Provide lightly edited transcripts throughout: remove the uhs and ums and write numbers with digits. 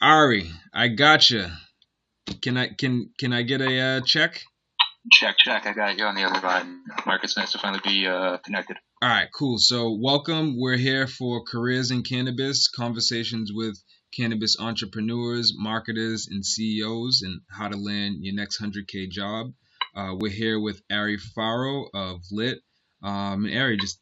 Ari, I gotcha. Can I get a check? Check. I got you on the other line. Marcus, nice to finally be connected. All right, cool. So welcome. We're here for Careers in Cannabis, conversations with cannabis entrepreneurs, marketers, and CEOs, and how to land your next 100K job. We're here with Ari Farrow of Lit. And Ari, just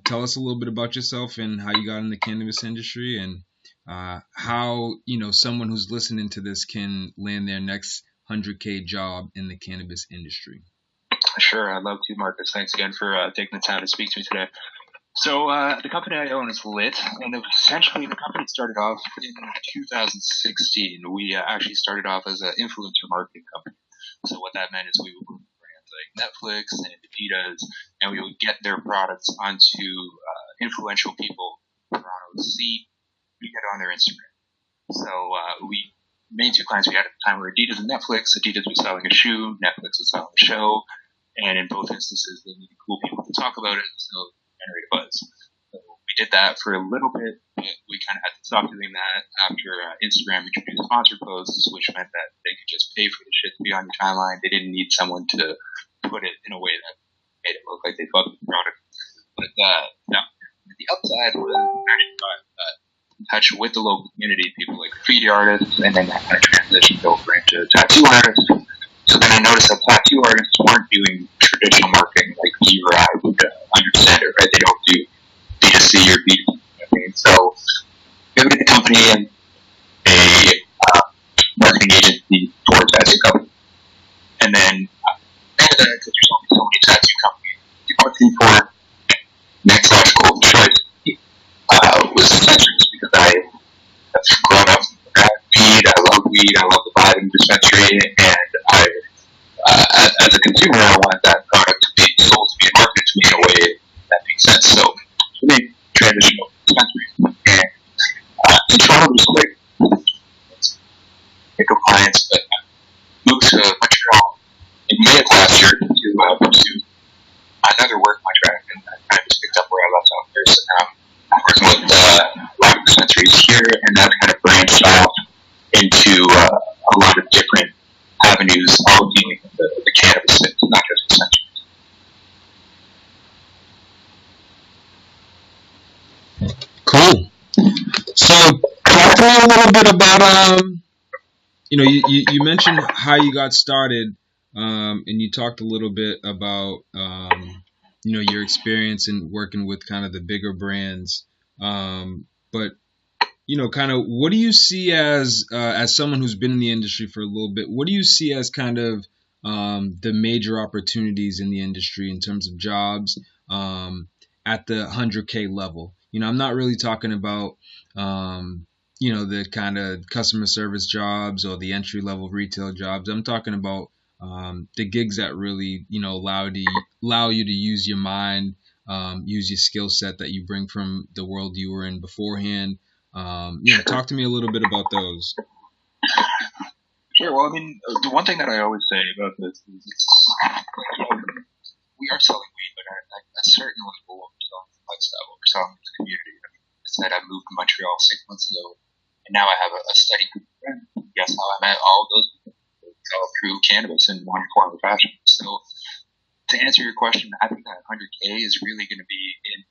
tell us a little bit about yourself and how you got in the cannabis industry, and how someone who's listening to this can land their next 100K job in the cannabis industry. Sure, I'd love to, Marcus. Thanks again for taking the time to speak to me today. So the company I own is Lit, and essentially the company started off in 2016. We actually started off as an influencer marketing company. So what that meant is we would work with brands like Netflix and Adidas, and we would get their products onto influential people in Toronto to see, we get on their Instagram. So we main two clients we had at the time were Adidas and Netflix. Adidas was selling a shoe, Netflix was selling a show, and in both instances they needed cool people to talk about it, so generate a buzz. So we did that for a little bit, but we kind of had to stop doing that after Instagram introduced sponsor posts, which meant that they could just pay for the shit to be on your timeline. They didn't need someone to put it in a way that made it look like they thought the product. But no, the upside was actually got in touch with the local community, people like graffiti artists, and then that kind of transitioned over into tattoo artists. So then I noticed that tattoo artists weren't doing traditional marketing like you or I would understand it, right? They don't do B2C or B2B. So we have a company and a marketing agency for a tattoo company. And then after that, because there's only so many tattoo companies you're marketing for, next logical choice was essentially just because I have grown up around weed. I love weed. I love the vibe in the dispensary, and as a consumer, I wanted that product to be sold to me and marketed to me in a way that makes sense. So for me, transitional dispensary. And in Toronto, there's like pick up clients, but I moved to Montreal in May of last year to pursue another work contract, and I kind of just picked up where I left off there. So now I'm working with a lot of dispensaries here, and that's kind of branched off into a lot of different avenues, all dealing with the cannabis space, not just dispensaries. Cool. So talk to me a little bit about you mentioned how you got started, and you talked a little bit about your experience in working with kind of the bigger brands, but kind of what do you see as someone who's been in the industry for a little bit, what do you see as kind of the major opportunities in the industry in terms of jobs at the 100K level? I'm not really talking about the kind of customer service jobs or the entry level retail jobs. I'm talking about the gigs that really allow you to use your mind, use your skill set that you bring from the world you were in beforehand. Talk to me a little bit about those. Sure. Well, I mean, the one thing that I always say about this is we are selling weed, but at a certain level, what we're selling is lifestyle, what we're selling is community. I mean, I said I moved to Montreal 6 months ago, and now I have a steady group of friends. Guess how I met all of those people? All through cannabis in one form or fashion. So to answer your question, I think that 100K is really going to be in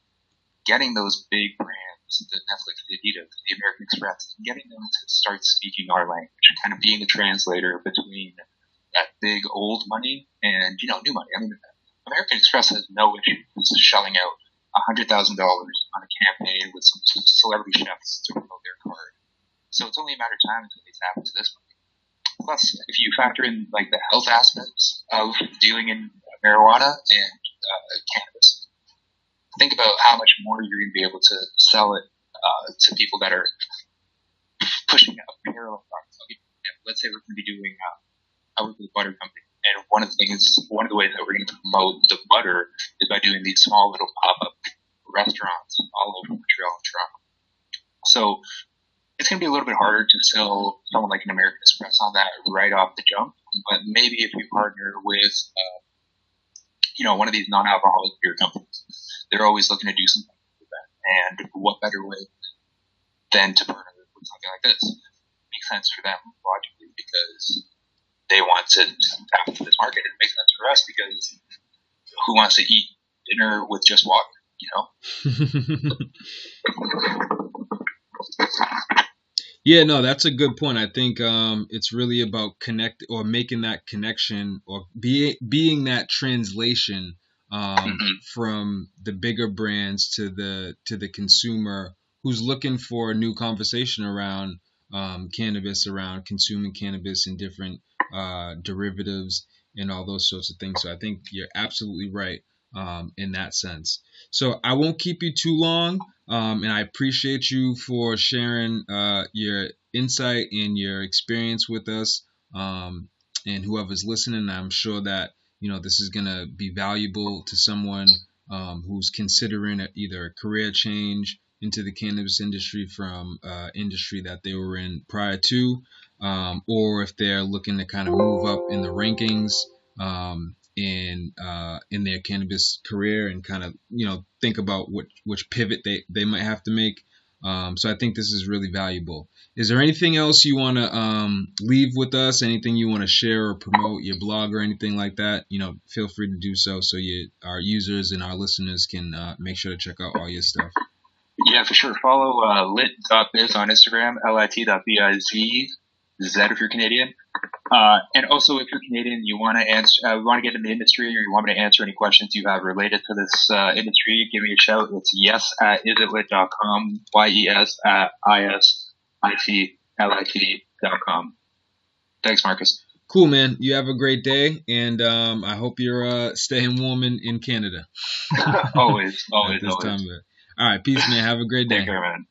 getting those big brands, the Netflix, the Adidas, the American Express, and getting them to start speaking our language, kind of being the translator between that big old money and new money. I mean, American Express has no issue with shelling out $100,000 on a campaign with some celebrity chefs to promote their card. So it's only a matter of time until they tap into this money. Plus, if you factor in like the health aspects of dealing in marijuana and cannabis, think about how much more you're going to be able to sell it to people that are pushing a parallel products. Let's say we're going to be doing I work with a butter company, and one of the ways that we're going to promote the butter is by doing these small little pop-up restaurants all over Montreal and Toronto. So it's going to be a little bit harder to sell someone like an American Express on that right off the jump. But maybe if you partner with, one of these non-alcoholic beer companies, they're always looking to do something with that. And what better way than to partner with something like this? makes sense for them logically because they want to tap into this market. It makes sense for us because who wants to eat dinner with just water, you know? Yeah, no, that's a good point. I think it's really about making that connection or being that translation from the bigger brands to the consumer who's looking for a new conversation around cannabis, around consuming cannabis and different derivatives and all those sorts of things. So I think you're absolutely right in that sense. So I won't keep you too long. And I appreciate you for sharing your insight and your experience with us, and whoever's listening. I'm sure that this is going to be valuable to someone who's considering either a career change into the cannabis industry from industry that they were in prior to, or if they're looking to kind of move up in the rankings in their cannabis career and kind of think about which pivot they might have to make. So I think this is really valuable. Is there anything else you want to leave with us? Anything you want to share or promote, your blog or anything like that? Feel free to do so our users and our listeners can make sure to check out all your stuff. Yeah, for sure. Follow lit.biz on Instagram, lit.biz, Z if you're Canadian. And also, if you're Canadian, you want to get in the industry, or you want me to answer any questions you have related to this industry, give me a shout. It's yes@isitlit.com, yes@isitlit.com. Thanks, Marcus. Cool, man. You have a great day, and I hope you're staying warm in Canada. Always. All right, peace, man. Have a great day. Take care, man.